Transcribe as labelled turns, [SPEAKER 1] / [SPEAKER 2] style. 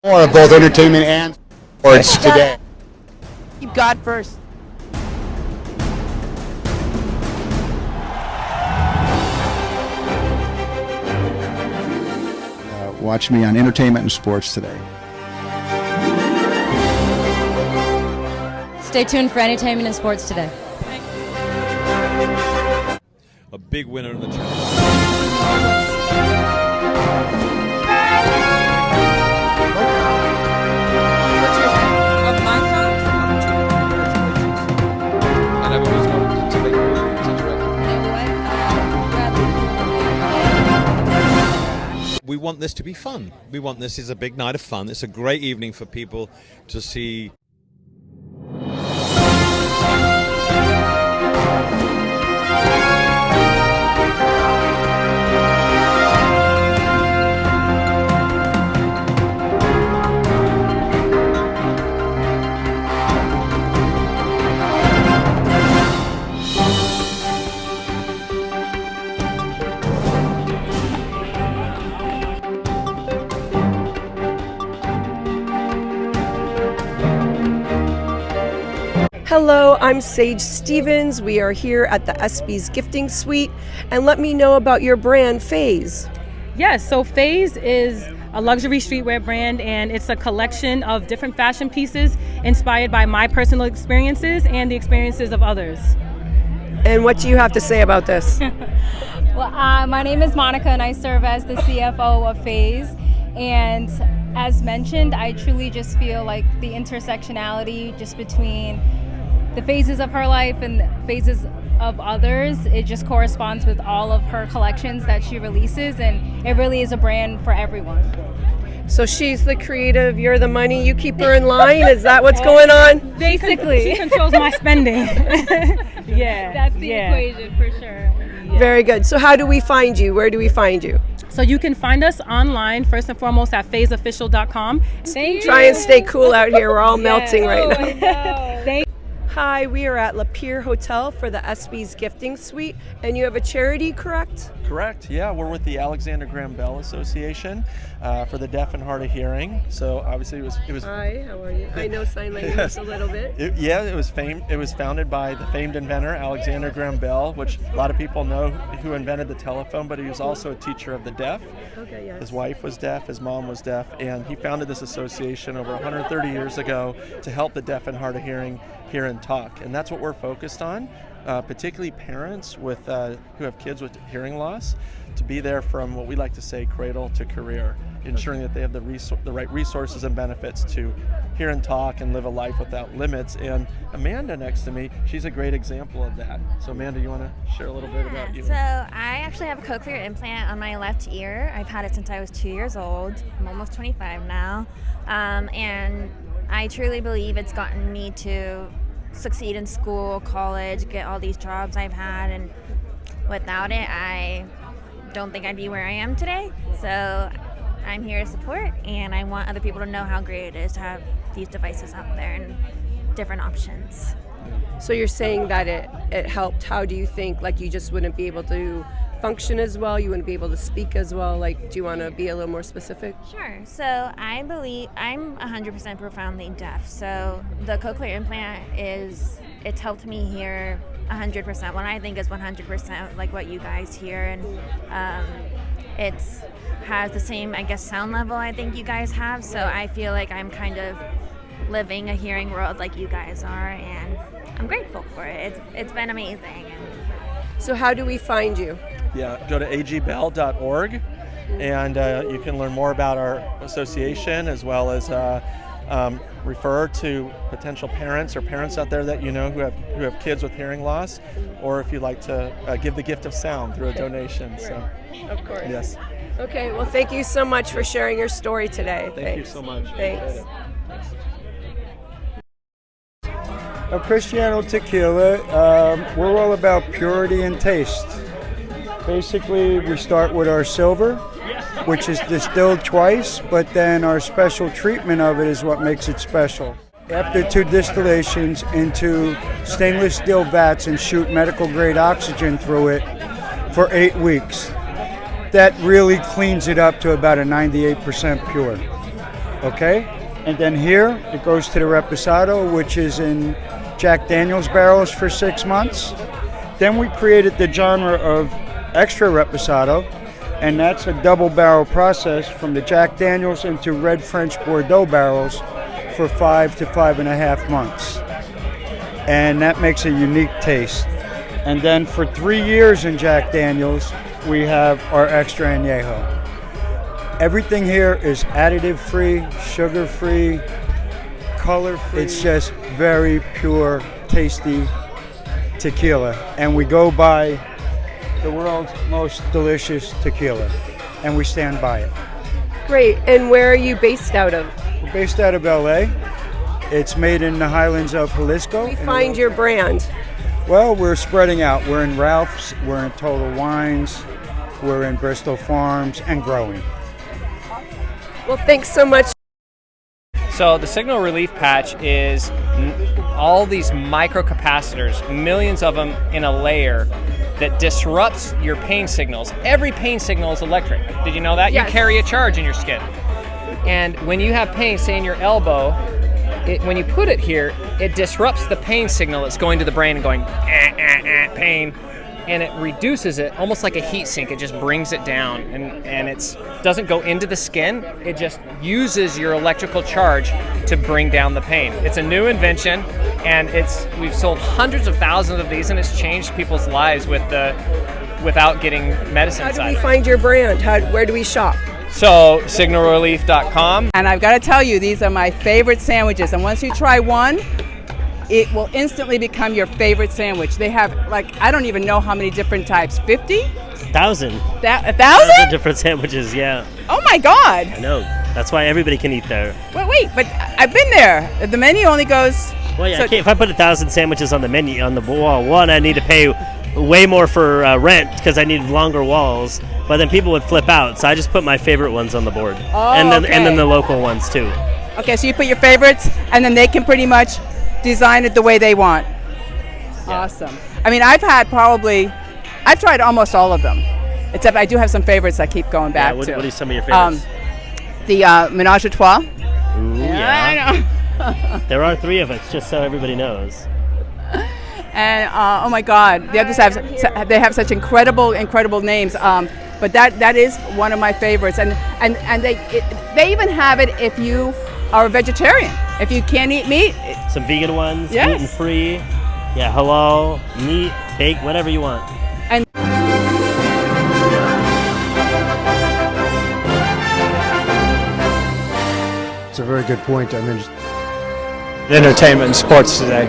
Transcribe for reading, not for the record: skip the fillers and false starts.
[SPEAKER 1] More of both entertainment and sports today.
[SPEAKER 2] Keep God first.
[SPEAKER 3] Watch me on entertainment and sports today.
[SPEAKER 4] Stay tuned for entertainment and sports today.
[SPEAKER 5] A big winner in the challenge. We want this to be fun. We want this is a big night of fun. It's a great evening for people to see.
[SPEAKER 2] Hello, I'm Sage Stevens. We are here at the ESPYs Gifting Suite, and let me know about your brand, ESPYs.
[SPEAKER 6] Yes, so ESPYs is a luxury streetwear brand, and it's a collection of different fashion pieces inspired by my personal experiences and the experiences of others.
[SPEAKER 2] And what do you have to say about this?
[SPEAKER 4] Well, my name is Monica, and I serve as the CFO of ESPYs. And as mentioned, I truly just feel like the intersectionality just between the phases of her life and the phases of others, it just corresponds with all of her collections that she releases, and it really is a brand for everyone.
[SPEAKER 2] So she's the creative, you're the money, you keep her in line? Is that what's going on?
[SPEAKER 6] Basically. She controls my spending. Yeah.
[SPEAKER 4] That's the equation for sure.
[SPEAKER 6] Yeah.
[SPEAKER 2] Very good. So how do we find you? Where do we find you?
[SPEAKER 6] So you can find us online, first and foremost, at phasofficial.com.
[SPEAKER 2] Try and stay cool out here. We're all melting right now.
[SPEAKER 6] No. Thank
[SPEAKER 2] Hi, we are at LaPeer Hotel for the ESPYs Gifting Suite, and you have a charity, correct?
[SPEAKER 7] Correct, yeah. We're with the Alexander Graham Bell Association for the deaf and hard of hearing. So obviously it was
[SPEAKER 2] Hi, how are you? I know sign language a little bit.
[SPEAKER 7] It was founded by the famed inventor Alexander Graham Bell, which a lot of people know who invented the telephone, but he was also a teacher of the deaf.
[SPEAKER 2] Okay, yes.
[SPEAKER 7] His wife was deaf, his mom was deaf, and he founded this association over 130 years ago to help the deaf and hard of hearing hear and talk. And that's what we're focused on, particularly parents with who have kids with hearing loss, to be there from what we like to say cradle to career, ensuring that they have the right resources and benefits to hear and talk and live a life without limits. And Amanda next to me, she's a great example of that. So Amanda, you want to share a little bit about you?
[SPEAKER 8] So I actually have a cochlear implant on my left ear. I've had it since I was 2 years old. I'm almost 25 now. And I truly believe it's gotten me to succeed in school, college, get all these jobs I've had, and without it, I don't think I'd be where I am today. So I'm here to support, and I want other people to know how great it is to have these devices out there and different options.
[SPEAKER 2] So you're saying that it helped. How do you think, like, you just wouldn't be able to function as well? You wouldn't be able to speak as well? Like, do you want to be a little more specific?
[SPEAKER 8] Sure. So I believe I'm 100% profoundly deaf. So the cochlear implant it's helped me hear 100%. What I think is 100% like what you guys hear, and it has the same, I guess, sound level I think you guys have. So I feel like I'm kind of living a hearing world like you guys are, and I'm grateful for it. It's been amazing.
[SPEAKER 2] So how do we find you?
[SPEAKER 7] Yeah, go to agbell.org, and you can learn more about our association, as well as refer to potential parents or parents out there that you know who have kids with hearing loss, or if you'd like to give the gift of sound through a donation.
[SPEAKER 2] Right.
[SPEAKER 7] So,
[SPEAKER 2] of course.
[SPEAKER 7] Yes.
[SPEAKER 2] Okay, well, thank you so much for sharing your story today.
[SPEAKER 7] Thank you so much.
[SPEAKER 2] Thanks.
[SPEAKER 9] Cristiano Tequila, we're all about purity and taste. Basically, we start with our silver, which is distilled twice, but then our special treatment of it is what makes it special. After 2 distillations into stainless steel vats and shoot medical grade oxygen through it for 8 weeks, that really cleans it up to about a 98% pure. Okay? And then here, it goes to the Reposado, which is in Jack Daniel's barrels for 6 months. Then we created the genre of extra Reposado, and that's a double barrel process from the Jack Daniel's into red French Bordeaux barrels for 5 to 5.5 months. And that makes a unique taste. And then for 3 years in Jack Daniel's, we have our extra añejo. Everything here is additive-free, sugar-free, color-free. It's just very pure, tasty tequila. And we go by the world's most delicious tequila, and we stand by it.
[SPEAKER 2] Great. And where are you based out of?
[SPEAKER 9] We're based out of LA. It's made in the highlands of Jalisco.
[SPEAKER 2] We find your brand.
[SPEAKER 9] Well, we're spreading out. We're in Ralph's, we're in Total Wines, we're in Bristol Farms, and growing.
[SPEAKER 2] Well, thanks so much.
[SPEAKER 10] So the signal relief patch is all these microcapacitors, millions of them in a layer that disrupts your pain signals. Every pain signal is electric. Did you know that?
[SPEAKER 2] Yes.
[SPEAKER 10] You carry a charge in your skin. And when you have pain, say in your elbow, when you put it here, it disrupts the pain signal that's going to the brain and going, pain. And it reduces it almost like a heat sink. It just brings it down, and it doesn't go into the skin. It just uses your electrical charge to bring down the pain. It's a new invention, and we've sold hundreds of thousands of these, and it's changed people's lives without getting medicine.
[SPEAKER 2] How do we find your brand? Where do we shop?
[SPEAKER 10] So signalrelief.com.
[SPEAKER 11] And I've got to tell you, these are my favorite sandwiches. And once you try one, it will instantly become your favorite sandwich. They have, like, I don't even know how many different types. 50?
[SPEAKER 12] 1,000.
[SPEAKER 11] 1,000?
[SPEAKER 12] Different sandwiches, yeah.
[SPEAKER 11] Oh my God.
[SPEAKER 12] I know. That's why everybody can eat there.
[SPEAKER 11] Wait, but I've been there. The menu only goes.
[SPEAKER 12] Well, yeah, if I put 1,000 sandwiches on the menu, on the wall, one, I need to pay way more for rent because I need longer walls. But then people would flip out, so I just put my favorite ones on the board.
[SPEAKER 11] Oh,
[SPEAKER 12] and then the local ones too.
[SPEAKER 11] Okay, so you put your favorites, and then they can pretty much design it the way they want. Yeah. Awesome. I mean, I've tried almost all of them, except I do have some favorites I keep going back to.
[SPEAKER 12] What are some of your favorites?
[SPEAKER 11] The Ménage à Trois.
[SPEAKER 12] Ooh, yeah.
[SPEAKER 11] I know.
[SPEAKER 12] There are 3 of us, just so everybody knows.
[SPEAKER 11] And oh my God, the others have such incredible names. But that is one of my favorites, and they even have it if you are a vegetarian. If you can't eat meat.
[SPEAKER 12] Some vegan ones,
[SPEAKER 11] yes.
[SPEAKER 12] gluten-free, yeah, halal, meat, baked, whatever you want.
[SPEAKER 11] And
[SPEAKER 1] It's a very good point. I mean, entertainment and sports today.